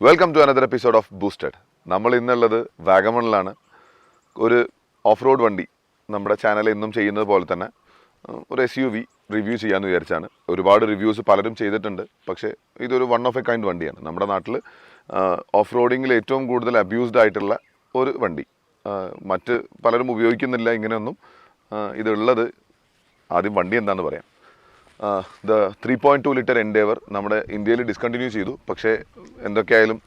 Welcome to another episode of Boosted. നമ്മൾ ഇന്നുള്ളത് വാഗമണിലാണ്. ഒരു ഓഫ് റോഡ് വണ്ടി നമ്മുടെ ചാനൽ എന്നും ചെയ്യുന്നത് പോലെ തന്നെ ഒരു SUV റിവ്യൂ ചെയ്യാമെന്ന് വിചാരിച്ചാണ്. ഒരുപാട് റിവ്യൂസ് പലരും ചെയ്തിട്ടുണ്ട്, പക്ഷേ ഇതൊരു വൺ ഓഫ് എ കൈൻഡ് വണ്ടിയാണ്. നമ്മുടെ നാട്ടിൽ ഓഫ് റോഡിങ്ങിൽ ഏറ്റവും കൂടുതൽ അബ്യൂസ്ഡ് ആയിട്ടുള്ള ഒരു വണ്ടി. മറ്റ് പലരും ഉപയോഗിക്കുന്നില്ല ഇങ്ങനെയൊന്നും. ഇതുള്ളത് ആദ്യം വണ്ടി എന്താണെന്ന് പറയാം. ദ 3.2 ലിറ്റർ Endeavour നമ്മുടെ ഇന്ത്യയിൽ ഡിസ്കണ്ടിന്യൂ ചെയ്തു. പക്ഷേ എന്തൊക്കെയായാലും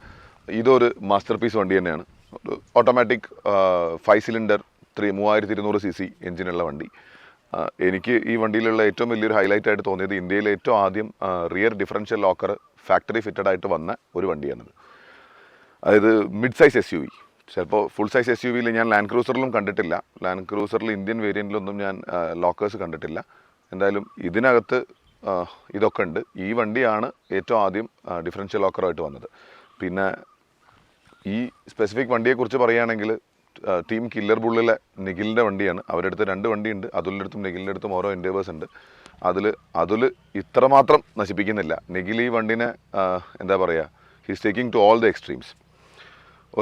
ഇതൊരു മാസ്റ്റർ പീസ് വണ്ടി തന്നെയാണ്. ഒരു ഓട്ടോമാറ്റിക് 5 സിലിണ്ടർ 3200 cc എഞ്ചിനുള്ള വണ്ടി. എനിക്ക് ഈ വണ്ടിയിലുള്ള ഏറ്റവും വലിയൊരു ഹൈലൈറ്റ് ആയിട്ട് തോന്നിയത് ഇന്ത്യയിലെ ഏറ്റവും ആദ്യം rear differential locker factory fitted ആയിട്ട് വന്ന ഒരു വണ്ടിയാണത്. അതായത് മിഡ് സൈസ് SUV. ചിലപ്പോൾ ഫുൾ സൈസ് SUVയിൽ ഞാൻ ലാൻഡ് ക്രൂസറിലും കണ്ടിട്ടില്ല. ലാൻഡ് ക്രൂസറിൽ ഇന്ത്യൻ വേരിയൻറ്റിലൊന്നും ഞാൻ ലോക്കേഴ്സ് കണ്ടിട്ടില്ല. എന്തായാലും ഇതിനകത്ത് ഇതൊക്കെ ഉണ്ട്. ഈ വണ്ടിയാണ് ഏറ്റവും ആദ്യം ഡിഫറൻഷ്യൽ ലോക്കറായിട്ട് വന്നത്. പിന്നെ ഈ സ്പെസിഫിക് വണ്ടിയെക്കുറിച്ച് പറയുകയാണെങ്കിൽ ടീം കില്ലർബുള്ളിലെ നിഖിലിൻ്റെ വണ്ടിയാണ്. അവരുടെ അടുത്ത് 2 വണ്ടിയുണ്ട്. അതുലിൻ്റെ അടുത്തും നിഖിലിൻ്റെ അടുത്തും ഓരോ Endeavours ഉണ്ട്. അതിൽ ഇത്രമാത്രം നശിപ്പിക്കുന്നില്ല. നിഖിൽ ഈ വണ്ടിനെ എന്താ പറയുക, he's taking to all the extremes.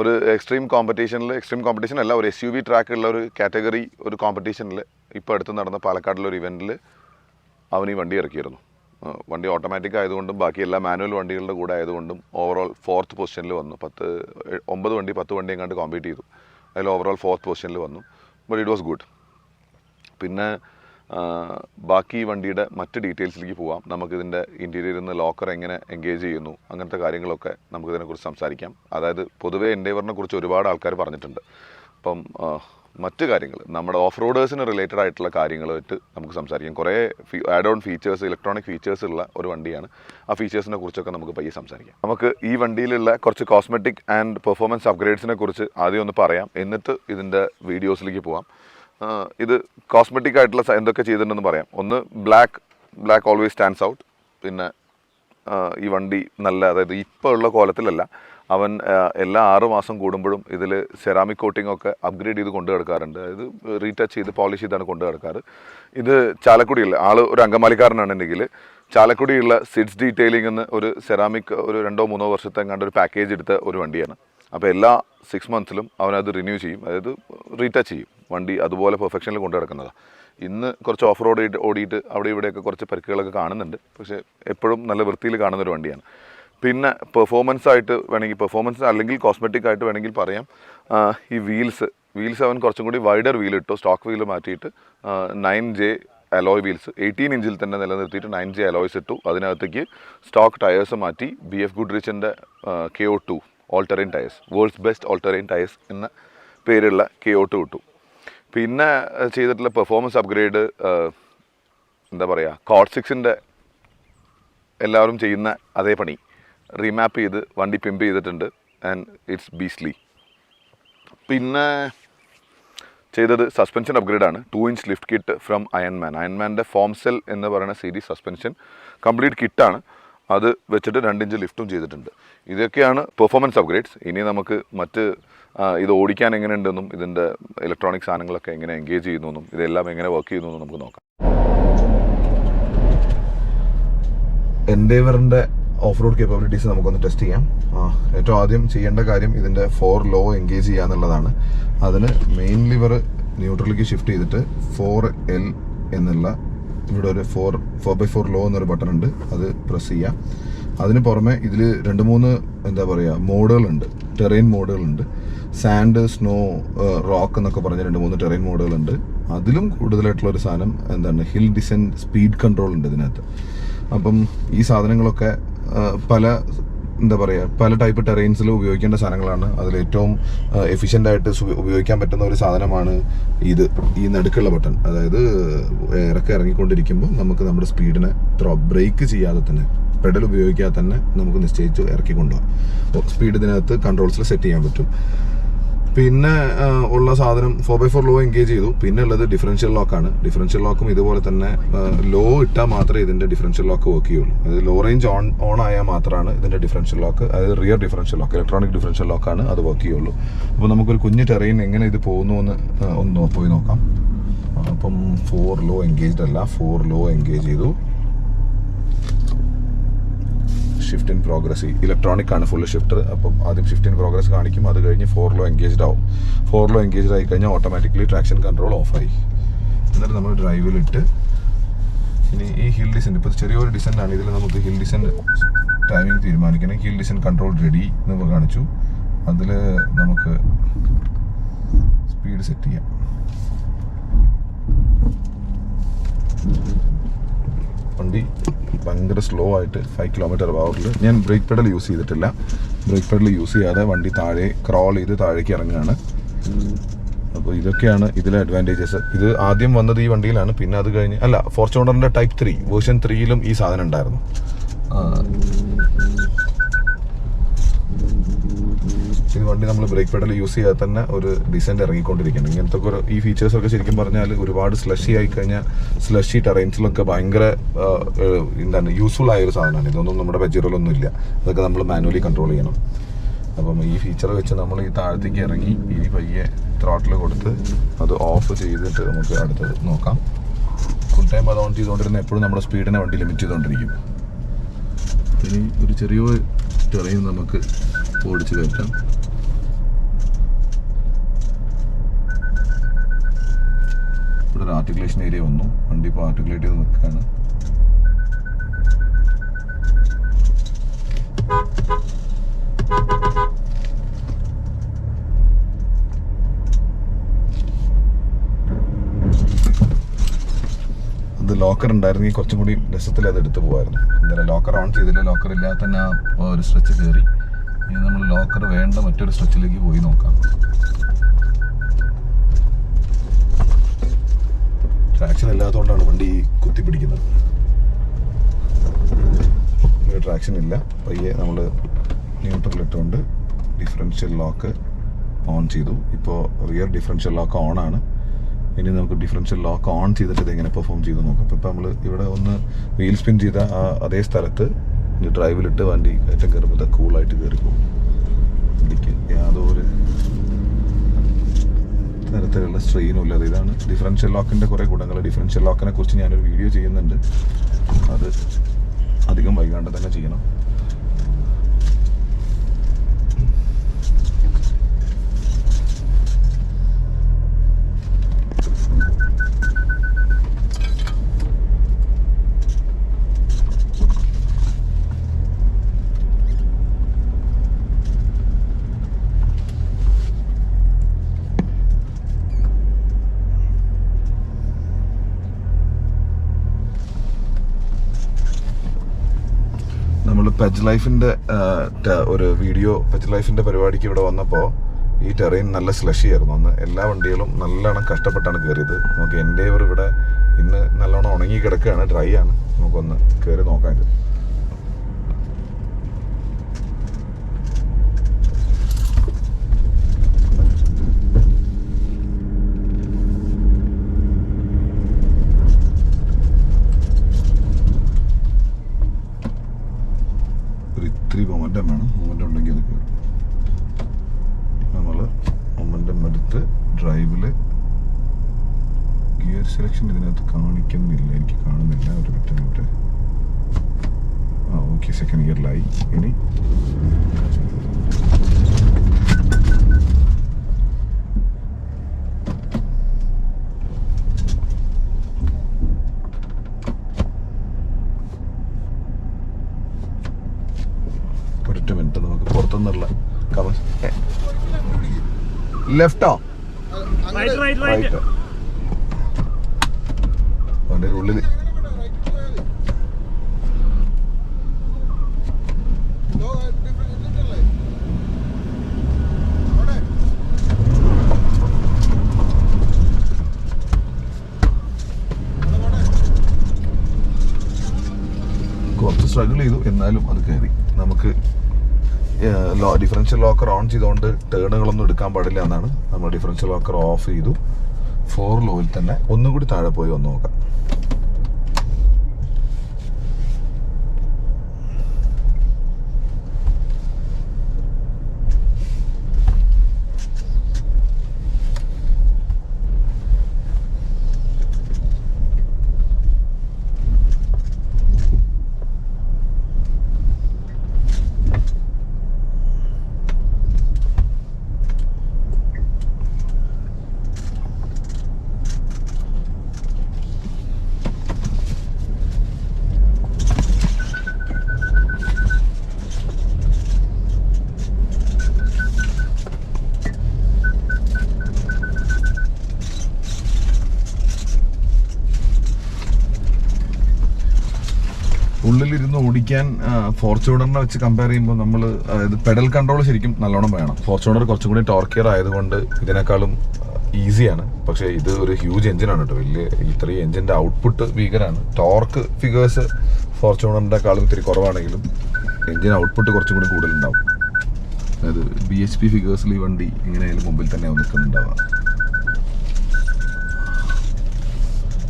ഒരു എക്സ്ട്രീം കോമ്പറ്റീഷൻ അല്ല, ഒരു SUV ട്രാക്കുള്ള ഒരു കാറ്റഗറി ഒരു കോമ്പറ്റീഷനിൽ ഇപ്പോൾ അടുത്ത് നടന്ന പാലക്കാടിലൊരു ഇവൻറ്റിൽ അവൻ ഈ വണ്ടി ഇറക്കിയിരുന്നു. വണ്ടി ഓട്ടോമാറ്റിക് ആയതുകൊണ്ടും ബാക്കി എല്ലാ മാനുവൽ വണ്ടികളുടെ കൂടെ ആയതുകൊണ്ടും ഓവറോൾ 4th പൊസിഷനിൽ വന്നു. 10 വണ്ടി എങ്ങാണ്ട് കോമ്പീറ്റ് ചെയ്തു. അതിൽ ഓവറോൾ 4th പൊസിഷനിൽ വന്നു. But it was good. പിന്നെ ബാക്കി വണ്ടിയുടെ മറ്റ് ഡീറ്റെയിൽസിലേക്ക് പോവാം. നമുക്കിതിൻ്റെ ഇൻറ്റീരിയറിൽ നിന്ന് ലോക്കർ എങ്ങനെ എൻഗേജ് ചെയ്യുന്നു, അങ്ങനത്തെ കാര്യങ്ങളൊക്കെ നമുക്കിതിനെക്കുറിച്ച് സംസാരിക്കാം. അതായത് പൊതുവേ Endeavourനെ കുറിച്ച് ഒരുപാട് ആൾക്കാർ പറഞ്ഞിട്ടുണ്ട്. അപ്പം മറ്റ് കാര്യങ്ങൾ നമ്മുടെ ഓഫ് റോഡേഴ്സിന് റിലേറ്റഡ് ആയിട്ടുള്ള കാര്യങ്ങളായിട്ട് നമുക്ക് സംസാരിക്കാം. കുറേ add on features, electronic features ഉള്ള ഒരു വണ്ടിയാണ്. ആ ഫീച്ചേഴ്സിനെ കുറിച്ചൊക്കെ നമുക്ക് പയ്യെ സംസാരിക്കാം. നമുക്ക് ഈ വണ്ടിയിലുള്ള കുറച്ച് കോസ്മെറ്റിക് ആൻഡ് പെർഫോമൻസ് അപ്ഗ്രേഡ്സിനെ കുറിച്ച് ആദ്യം ഒന്ന് പറയാം, എന്നിട്ട് ഇതിൻ്റെ വീഡിയോസിലേക്ക് പോവാം. ഇത് കോസ്മെറ്റിക് ആയിട്ടുള്ള എന്തൊക്കെ ചെയ്തിട്ടുണ്ടെന്ന് പറയാം. ഒന്ന് ബ്ലാക്ക് ഓൾവേസ് സ്റ്റാൻഡ്സ് ഔട്ട്. പിന്നെ ഈ വണ്ടി നല്ല, അതായത് ഇപ്പോൾ ഉള്ള കോലത്തിലല്ല, അവൻ എല്ലാ 6 മാസം കൂടുമ്പോഴും ഇതിൽ സെറാമിക് കോട്ടിംഗ് ഒക്കെ അപ്ഗ്രേഡ് ചെയ്ത് കൊണ്ടു കിടക്കാറുണ്ട്. അതായത് റീടച്ച് ചെയ്ത് പോളിഷ് ചെയ്താണ് കൊണ്ടു കിടക്കാറ്. ഇത് ചാലക്കുടിയുള്ള ആൾ, ഒരു അങ്കമാലിക്കാരനാണെന്നുണ്ടെങ്കിൽ ചാലക്കുടിയുള്ള സിഡ്സ് ഡീറ്റെയിലിംഗ് എന്ന് ഒരു സെറാമിക് ഒരു 2-3 വർഷത്തെ എങ്ങാണ്ട് ഒരു പാക്കേജ് എടുത്ത ഒരു വണ്ടിയാണ്. അപ്പോൾ എല്ലാ 6 മന്ത്സിലും അവനത് റിന്യൂ ചെയ്യും, അതായത് റീടച്ച് ചെയ്യും. വണ്ടി അതുപോലെ പെർഫെക്ഷനിൽ കൊണ്ടു കിടക്കുന്നതാണ്. ഇന്ന് കുറച്ച് ഓഫ് റോഡ് ഓടിയിട്ട് അവിടെ ഇവിടെയൊക്കെ കുറച്ച് പരിക്കുകളൊക്കെ കാണുന്നുണ്ട്, പക്ഷേ എപ്പോഴും നല്ല വൃത്തിയിൽ കാണുന്നൊരു വണ്ടിയാണ്. പിന്നെ പെർഫോമൻസ് ആയിട്ട് വേണമെങ്കിൽ, പെർഫോമൻസ് അല്ലെങ്കിൽ കോസ്മെറ്റിക് ആയിട്ട് വേണമെങ്കിൽ പറയാം, ഈ വീൽസ് അവൻ കുറച്ചും കൂടി വൈഡർ വീൽ ഇട്ടു. സ്റ്റോക്ക് വീൽ മാറ്റിയിട്ട് 9J അലോയ് വീൽസ് 18 ഇഞ്ചിൽ തന്നെ നിലനിർത്തിയിട്ട് 9J അലോയ്സ് ഇട്ടു. അതിനകത്തേക്ക് സ്റ്റോക്ക് ടയേഴ്സ് മാറ്റി BF ഗുഡ്രിച്ചിൻ്റെ KO2 all terrain tyres, worlds best all terrain tyres എന്ന പേരുള്ള KO2 ഇട്ടു. പിന്നെ ചെയ്തിട്ടുള്ള പെർഫോമൻസ് അപ്ഗ്രേഡ് എന്താ പറയുക, കോഡ് 6ൻ്റെ എല്ലാവരും ചെയ്യുന്ന അതേ പണി റീമാപ്പ് ചെയ്ത് വണ്ടി പിമ്പ് ചെയ്തിട്ടുണ്ട്. And it's beastly. പിന്നെ ചെയ്തത് സസ്പെൻഷൻ അപ്ഗ്രേഡാണ്. 2 ഇഞ്ച് ലിഫ്റ്റ് കിറ്റ് ഫ്രം അയൺമാൻ്റെ ഫോം സെൽ എന്ന് പറയുന്ന സീരീസ് സസ്പെൻഷൻ കംപ്ലീറ്റ് കിറ്റാണ്. അത് വെച്ചിട്ട് 2 ഇഞ്ച് ലിഫ്റ്റും ചെയ്തിട്ടുണ്ട്. ഇതൊക്കെയാണ് പെർഫോമൻസ് അപ്ഗ്രേഡ്സ്. ഇനി നമുക്ക് മറ്റ് ഇത് ഓടിക്കാൻ എങ്ങനെ ഉണ്ടെന്നും ഇതിൻ്റെ ഇലക്ട്രോണിക് സാധനങ്ങളൊക്കെ എങ്ങനെ എൻഗേജ് ചെയ്യുന്നു, ഇതെല്ലാം എങ്ങനെ വർക്ക് ചെയ്യുന്നു നമുക്ക് നോക്കാം. Endeavourൻ്റെ ഓഫ് റോഡ് കേപ്പബിലിറ്റീസ് നമുക്കൊന്ന് ടെസ്റ്റ് ചെയ്യാം. ഏറ്റവും ആദ്യം ചെയ്യേണ്ട കാര്യം ഇതിൻ്റെ 4 ലോ എൻഗേജ് ചെയ്യുക എന്നുള്ളതാണ്. അതിന് മെയിൻ ലിവർ ന്യൂട്രലിലേക്ക് ഷിഫ്റ്റ് ചെയ്തിട്ട് 4L എന്നുള്ള ഇവിടെ ഒരു 4x4 ലോ എന്നൊരു ബട്ടൺ ഉണ്ട്, അത് പ്രസ് ചെയ്യാം. അതിന് പുറമെ ഇതിൽ 2-3 എന്താ പറയുക മോഡുകളുണ്ട്, ടെറൈൻ മോഡുകളുണ്ട്. സാൻഡ്, സ്നോ, റോക്ക് എന്നൊക്കെ പറഞ്ഞ 2-3 ടെറൈൻ മോഡുകളുണ്ട്. അതിലും കൂടുതലായിട്ടുള്ളൊരു സാധനം എന്താണ്, ഹിൽ ഡിസെൻറ്റ് സ്പീഡ് കൺട്രോൾ ഉണ്ട് ഇതിനകത്ത്. അപ്പം ഈ സാധനങ്ങളൊക്കെ പല ടൈപ്പ് ടെറൈൻസിൽ ഉപയോഗിക്കേണ്ട സാധനങ്ങളാണ്. അതിലേറ്റവും എഫിഷ്യൻ്റായിട്ട് ഉപയോഗിക്കാൻ പറ്റുന്ന ഒരു സാധനമാണ് ഈ നടുക്കുള്ള ബട്ടൺ. അതായത് ഇറങ്ങിക്കൊണ്ടിരിക്കുമ്പോൾ നമുക്ക് നമ്മുടെ സ്പീഡിനെ ബ്രേക്ക് ചെയ്യാതെ തന്നെ, പെഡൽ ഉപയോഗിക്കാതെ തന്നെ നമുക്ക് നിശ്ചയിച്ച് ഇറക്കി കൊണ്ടുപോകാം. അപ്പോൾ സ്പീഡ് ഇതിനകത്ത് കൺട്രോൾസിൽ സെറ്റ് ചെയ്യാൻ പറ്റും. പിന്നെ ഉള്ള സാധനം 4x4 ലോ എൻഗേജ് ചെയ്തു. പിന്നെ ഉള്ളത് ഡിഫറൻഷ്യൽ ലോക്കാണ്. ഡിഫറൻഷ്യൽ ലോക്കും ഇതുപോലെ തന്നെ ലോ ഇട്ടാൽ മാത്രമേ ഇതിൻ്റെ ഡിഫറൻഷ്യൽ ലോക്ക് വർക്ക് ചെയ്യുള്ളൂ. അതായത് ലോ റേഞ്ച് ഓൺ ആയാൽ മാത്രമാണ് ഇതിൻ്റെ ഡിഫറൻഷ്യൽ ലോക്ക്, അതായത് rear differential lock, electronic differential ലോക്കാണ്, അത് വർക്ക് ചെയ്യുള്ളൂ. അപ്പോൾ നമുക്കൊരു കുഞ്ഞ് ടെറൈൻ എങ്ങനെ ഇത് പോകുന്നു എന്ന് ഒന്ന് പോയി നോക്കാം. അപ്പം 4 ലോ എൻഗേജ്ഡ് അല്ല, 4 ലോ എൻഗേജ് ചെയ്തു. Shift in progress. ഇലക്ട്രോണിക് ആണ് ഫുള്ള് ഷിഫ്റ്റർ. അപ്പം ആദ്യം ഷിഫ്റ്റ് ഇൻ പ്രോഗ്രസ് കാണിക്കും, അത് കഴിഞ്ഞ് 4 ലോ എൻഗേജ്ഡ് ആവും. 4 ലോ എൻഗേജ്ഡ് ആയി കഴിഞ്ഞാൽ ഓട്ടോമാറ്റിക്കലി ട്രാക്ഷൻ കൺട്രോൾ ഓഫായി. എന്നിട്ട് നമ്മൾ ഡ്രൈവിലിട്ട് ഇനി ഈ ഹിൽ ഡിസെൻറ്റ്, ഇപ്പോൾ ചെറിയൊരു ഡിസെൻ്റ് ആണ്, ഇതിൽ നമുക്ക് ഹിൽ ഡിസെൻറ്റ് ടൈമിംഗ് തീരുമാനിക്കണം. ഹിൽ ഡിസെൻറ്റ് കൺട്രോൾ റെഡി എന്ന് കാണിച്ചു. അതിൽ നമുക്ക് സ്പീഡ് സെറ്റ് ചെയ്യാം. വണ്ടി ഭയങ്കര സ്ലോ ആയിട്ട് 5 km/h. ഞാൻ ബ്രേക്ക് പെഡൽ യൂസ് ചെയ്തിട്ടില്ല. ബ്രേക്ക് പെഡൽ യൂസ് ചെയ്യാതെ വണ്ടി താഴെ ക്രോൾ ചെയ്ത് താഴേക്ക് ഇറങ്ങുകയാണ്. അപ്പോൾ ഇതൊക്കെയാണ് ഇതിലെ അഡ്വാൻറ്റേജസ്. ഇത് ആദ്യം വന്നത് ഈ വണ്ടിയിലാണ്, പിന്നെ അത് കഴിഞ്ഞ് അല്ല, ഫോർച്യൂണറിൻ്റെ ടൈപ്പ് 3 വേർഷൻ 3യിലും ഈ സാധനം ഉണ്ടായിരുന്നു. ഇത് വണ്ടി നമ്മൾ ബ്രേക്ക് പെഡൽ യൂസ് ചെയ്യാതെ തന്നെ ഒരു ഡിസെൻറ്റ് ഇറങ്ങിക്കൊണ്ടിരിക്കുകയാണ്. ഇങ്ങനത്തെ ഒരു ഈ ഫീച്ചേഴ്സൊക്കെ ശരിക്കും പറഞ്ഞാൽ ഒരുപാട് സ്ലഷി ആയിക്കഴിഞ്ഞാൽ സ്ലഷി ടെറൈൻസിലൊക്കെ ഭയങ്കര എന്താണ് യൂസ്ഫുൾ ആയൊരു സാധനമാണ്. ഇതൊന്നും നമ്മുടെ ബജറ്റിലൊന്നും ഇല്ല, അതൊക്കെ നമ്മൾ മാനുവലി കൺട്രോൾ ചെയ്യണം. അപ്പം ഈ ഫീച്ചർ വെച്ച് നമ്മൾ ഈ താഴത്തേക്ക് ഇറങ്ങി ഇനി പയ്യെ ത്രോട്ടിൽ കൊടുത്ത് അത് ഓഫ് ചെയ്തിട്ട് നമുക്ക് അടുത്തത് നോക്കാം. ഫുൾ ടൈം അത് ഓൺ ചെയ്തുകൊണ്ടിരുന്ന എപ്പോഴും നമ്മുടെ സ്പീഡിനെ വണ്ടി ലിമിറ്റ് ചെയ്തുകൊണ്ടിരിക്കും. ഇനി ഒരു ചെറിയൊരു ടെറൈൻ നമുക്ക് ഓടിച്ച് കയറ്റാം. ഇവിടെ ഒരു ആർട്ടിക്കുലേഷൻ ഏരിയ വന്നു. വണ്ടി ഇപ്പോൾ ആർട്ടിക്കുലേറ്റ് ചെയ്ത് നിൽക്കുകയാണ്. അത് ലോക്കർ ഉണ്ടായിരുന്നെങ്കിൽ കുറച്ചും കൂടി രസത്തിൽ അത് എടുത്ത് പോകുമായിരുന്നു. എന്തായാലും ലോക്കർ ഓൺ ചെയ്തില്ല. ലോക്കർ ഇല്ലാതെ തന്നെ ആ ഒരു സ്ട്രെച്ച് കയറി. ഇനി നമ്മൾ ലോക്കർ വേണ്ട മറ്റൊരു സ്ട്രെച്ചിലേക്ക് പോയി നോക്കാം. ട്രാക്ഷൻ ഇല്ലാത്തതുകൊണ്ടാണ് വണ്ടി കുത്തിപ്പിടിക്കുന്നത്. ട്രാക്ഷൻ ഇല്ല. പയ്യെ നമ്മൾ ന്യൂട്രൽ ഇട്ടുകൊണ്ട് ഡിഫറൻഷ്യൽ ലോക്ക് ഓൺ ചെയ്തു. ഇപ്പോൾ റിയർ ഡിഫറൻഷ്യൽ ലോക്ക് ഓൺ ആണ്. ഇനി നമുക്ക് ഡിഫറൻഷ്യൽ ലോക്ക് ഓൺ ചെയ്തിട്ട് ഇതെങ്ങനെ പെർഫോം ചെയ്ത് നോക്കാം. അപ്പോൾ നമ്മൾ ഇവിടെ ഒന്ന് വീൽ സ്പിൻ ചെയ്ത അതേ സ്ഥലത്ത് ഡ്രൈവിലിട്ട് വണ്ടി കയറ്റം കയറുമ്പോൾ കൂളായിട്ട് കയറിപ്പോകും. വണ്ടിക്ക് യാതൊരു തരത്തിലുള്ള സ്ട്രെയിനും ഇല്ലാതെ. ഇതാണ് ഡിഫറൻഷ്യൽ ലോക്കിൻ്റെ കുറേ ഗുണങ്ങൾ. ഡിഫറൻഷ്യൽ ലോക്കിനെ കുറിച്ച് ഞാനൊരു വീഡിയോ ചെയ്യുന്നുണ്ട്, അത് അധികം വൈകാണ്ട് തന്നെ ചെയ്യണം. നമ്മൾ പെജ് ലൈഫിൻ്റെ ഒരു വീഡിയോ, പെജ് ലൈഫിൻ്റെ പരിപാടിക്ക് ഇവിടെ വന്നപ്പോൾ ഈ ടെറൈൻ നല്ല സ്ലഷി ആയിരുന്നു. അന്ന് എല്ലാ വണ്ടികളും നല്ലോണം കഷ്ടപ്പെട്ടാണ് കയറിയത്. നമുക്ക് എൻഡേവർ ഇവിടെ ഇന്ന് നല്ലോണം ഉണങ്ങി കിടക്കുകയാണ്, ഡ്രൈ ആണ്. നമുക്കൊന്ന് കയറി നോക്കാം. ഇത് ഇത്തിരി മൊമെൻ്റം വേണം. മൊമെൻ്റം ഉണ്ടെങ്കിൽ അത് കയറും. നമ്മൾ മൊമെൻ്റം എടുത്ത് ഡ്രൈവിൽ ഗിയർ സെലക്ഷൻ ഇതിനകത്ത് കാണിക്കുന്നില്ല, എനിക്ക് കാണുന്നില്ല. ഒരു മിനിറ്റ്. Okay, second ഗിയറിലായി. ഇനി മിനിറ്റ് നമുക്ക് പുറത്തുനിന്നുള്ള ലെഫ്റ്റോ റൈറ്റ് അതിൻ്റെ ഉള്ളിൽ കുറച്ച് സ്ട്രഗിൾ ചെയ്തു, എന്നാലും അത് കയറി. നമുക്ക് ഡിഫറൻഷ്യൽ ലോക്കർ ഓൺ ചെയ്തുകൊണ്ട് ടേണുകളൊന്നും എടുക്കാൻ പാടില്ല എന്നാണ്. നമ്മൾ ഡിഫറൻഷ്യൽ ലോക്കർ ഓഫ് ചെയ്തു. 4 ലോയിൽ തന്നെ ഒന്നുകൂടി താഴെ പോയി ഒന്ന് നോക്കാം. ഉള്ളിലിരുന്ന് ഓടിക്കാൻ ഫോർച്യൂണറിനെ വെച്ച് കമ്പയർ ചെയ്യുമ്പോൾ നമ്മൾ അതായത് പെഡൽ കൺട്രോൾ ശരിക്കും നല്ലോണം വേണം. ഫോർച്യൂണർ കുറച്ചും കൂടി ടോർക്കിയർ ആയതുകൊണ്ട് ഇതിനേക്കാളും ഈസിയാണ്. പക്ഷേ ഇത് ഒരു ഹ്യൂജ് എഞ്ചിനാണ് കേട്ടോ. വലിയ ഇത്രയും എഞ്ചിൻ്റെ ഔട്ട്പുട്ട് ഭീകരമാണ്. ടോർക്ക് ഫിഗേഴ്സ് ഫോർച്യൂണറിൻ്റെക്കാളും ഇത്തിരി കുറവാണെങ്കിലും എഞ്ചിൻ ഔട്ട്പുട്ട് കുറച്ചും കൂടി കൂടുതലുണ്ടാവും. അതായത് BHP ഫിഗേഴ്സിൽ ഈ വണ്ടി എങ്ങനെയായാലും മുമ്പിൽ തന്നെ നിൽക്കുന്നുണ്ടാവുക.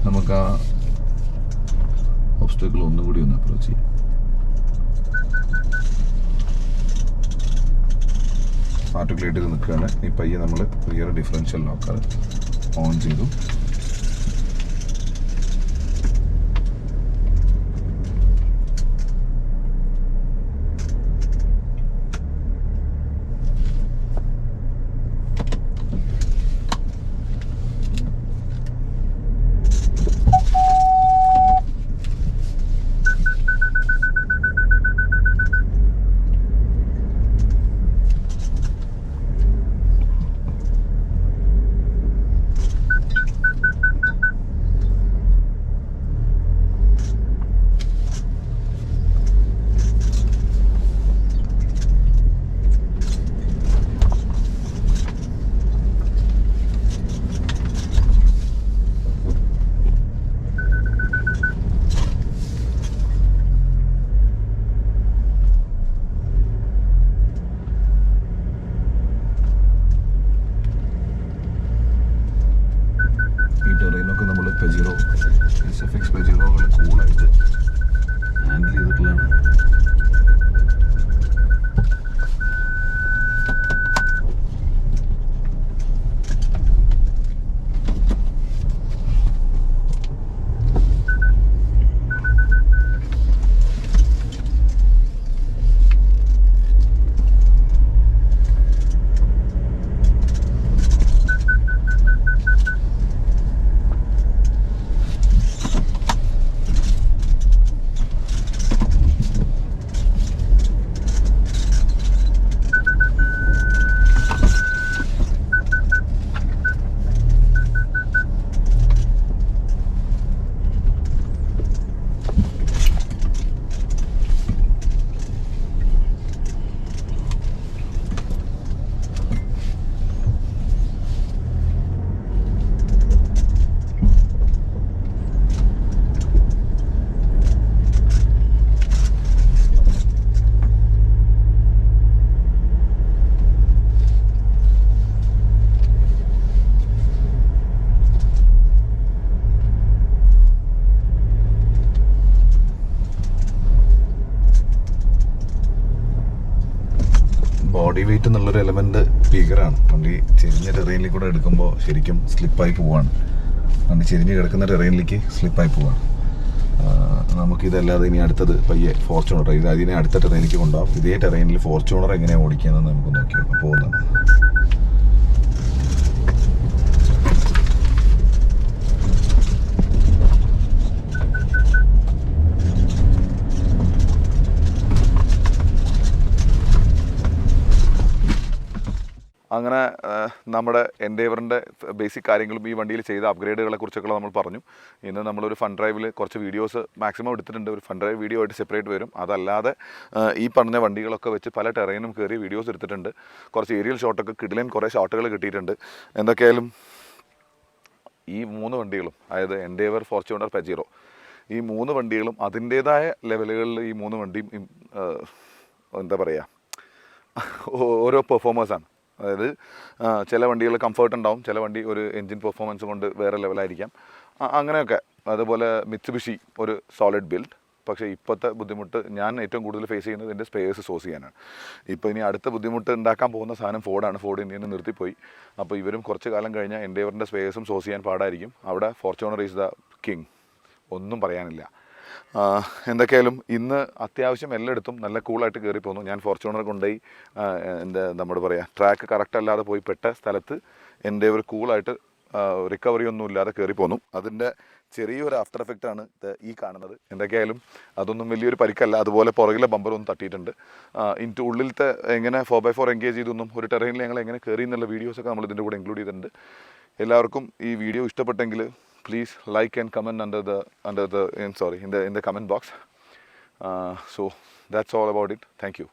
നമുക്ക് ആ ഒബ്സ്റ്റക്കിൾ ഒന്നുകൂടി ഒന്ന് അപ്രോച്ച് ചെയ്യാം. ആർട്ടിക്കുലേറ്റ് ചെയ്ത് നിൽക്കുകയാണ്. ഈ പയ്യെ നമ്മൾ റിയർ ഡിഫറൻഷ്യൽ ലോക്കർ ഓൺ ചെയ്തു. ടെറൈനൊക്കെ നമ്മൾ പെജിറോ SFX പെജിറോകൾ കൂളായിട്ട് ഹാൻഡിൽ ചെയ്തിട്ടുള്ളതാണ്. ബോഡി വെയിറ്റ് എന്നുള്ളൊരു എലമെന്റ് ഭീകരമാണ്. വണ്ടി ചെരിഞ്ഞ ടെറൈനിൽ കൂടെ എടുക്കുമ്പോൾ ശരിക്കും സ്ലിപ്പായി പോവാണ്. വണ്ടി ചെരിഞ്ഞ് കിടക്കുന്ന ടെറൈനിലേക്ക് സ്ലിപ്പായി പോവാണ്. നമുക്കിതല്ലാതെ ഇനി അടുത്തത് പയ്യെ ഫോർച്യൂണർ, ഇത് അതിനെ അടുത്ത ടെറൈനിലേക്ക് കൊണ്ടുപോകാം. ഇതേ ടെറൈനിൽ ഫോർച്യൂണർ എങ്ങനെയാണ് ഓടിക്കുകയെന്ന് നമുക്ക് നോക്കി നോക്കാം. പോകുന്നത് അങ്ങനെ നമ്മുടെ എൻഡേവറിൻ്റെ ബേസിക് കാര്യങ്ങളും ഈ വണ്ടിയിൽ ചെയ്ത അപ്ഗ്രേഡുകളെ കുറിച്ചൊക്കെ നമ്മൾ പറഞ്ഞു. ഇന്ന് നമ്മളൊരു ഫൺ ഡ്രൈവിൽ കുറച്ച് വീഡിയോസ് മാക്സിമം എടുത്തിട്ടുണ്ട്. ഒരു ഫൺ ഡ്രൈവ് വീഡിയോ ആയിട്ട് സെപ്പറേറ്റ് വരും. അതല്ലാതെ ഈ പറഞ്ഞ വണ്ടികളൊക്കെ വെച്ച് പല ടെറൈനും കയറി വീഡിയോസ് എടുത്തിട്ടുണ്ട്. കുറച്ച് ഏരിയൽ ഷോട്ടൊക്കെ കിടിലൻ കുറേ ഷോട്ടുകൾ കിട്ടിയിട്ടുണ്ട്. എന്തൊക്കെയായാലും ഈ 3 വണ്ടികളും, അതായത് എൻഡേവർ, ഫോർച്യൂണർ, പെജീറോ, ഈ 3 വണ്ടികളും അതിൻ്റേതായ ലെവലുകളിൽ ഈ 3 വണ്ടിയും എന്താ പറയുക, ഓരോ പെർഫോമേഴ്സാണ്. അതായത് ചില വണ്ടികൾ കംഫർട്ട് ഉണ്ടാവും, ചില വണ്ടി ഒരു എൻജിൻ പെർഫോമൻസ് കൊണ്ട് വേറെ ലെവലായിരിക്കാം, അങ്ങനെയൊക്കെ. അതുപോലെ മിത്സുബിഷി ഒരു സോളിഡ് ബിൽഡ്. പക്ഷേ ഇപ്പോഴത്തെ ബുദ്ധിമുട്ട് ഞാൻ ഏറ്റവും കൂടുതൽ ഫേസ് ചെയ്യുന്നത് എൻ്റെ സ്പേസ് സോഴ്സ് ചെയ്യാനാണ്. ഇപ്പോൾ ഇനി അടുത്ത ബുദ്ധിമുട്ട് ഉണ്ടാക്കാൻ പോകുന്ന സാധനം ഫോർഡാണ്. ഫോർഡ് ഇന്ത്യയിൽ നിന്ന് നിർത്തിപ്പോയി. അപ്പോൾ ഇവരും കുറച്ച് കാലം കഴിഞ്ഞാൽ എൻഡേവറിൻ്റെ സ്പേസും സോഴ്സ് ചെയ്യാൻ പാടായിരിക്കും. അവിടെ ഫോർച്യൂണർ ഈസ് ദ കിങ്, ഒന്നും പറയാനില്ല. എന്തൊക്കെയായാലും ഇന്ന് അത്യാവശ്യം എല്ലായിടത്തും നല്ല കൂളായിട്ട് കയറി പോന്നു. ഞാൻ ഫോർച്യൂണർ കൊണ്ടുപോയി നമ്മൾ പറയുക ട്രാക്ക് കറക്റ്റ് അല്ലാതെ പോയി പെട്ട സ്ഥലത്ത് എൻഡേവർ കൂളായിട്ട് റിക്കവറി ഒന്നും ഇല്ലാതെ കയറി പോന്നു. അതിൻ്റെ ചെറിയൊരു ആഫ്റ്റർ എഫക്റ്റാണ് ഈ കാണുന്നത്. എന്തൊക്കെയായാലും അതൊന്നും വലിയൊരു പരിക്കല്ല. അതുപോലെ പുറകിലെ ബമ്പറൊന്നും തട്ടിയിട്ടുണ്ട്. ഇൻറ്റു ഉള്ളിലത്തെ എങ്ങനെ 4x4 എൻഗേജ് ചെയ്തൊന്നും ഒരു ടെറൈനിൽ ഞങ്ങൾ എങ്ങനെ കയറി എന്നുള്ള വീഡിയോസൊക്കെ നമ്മൾ ഇതിൻ്റെ കൂടെ ഇൻക്ലൂഡ് ചെയ്തിട്ടുണ്ട്. എല്ലാവർക്കും ഈ വീഡിയോ ഇഷ്ടപ്പെട്ടെങ്കിൽ please like and comment in the comment box. So that's all about it. Thank you.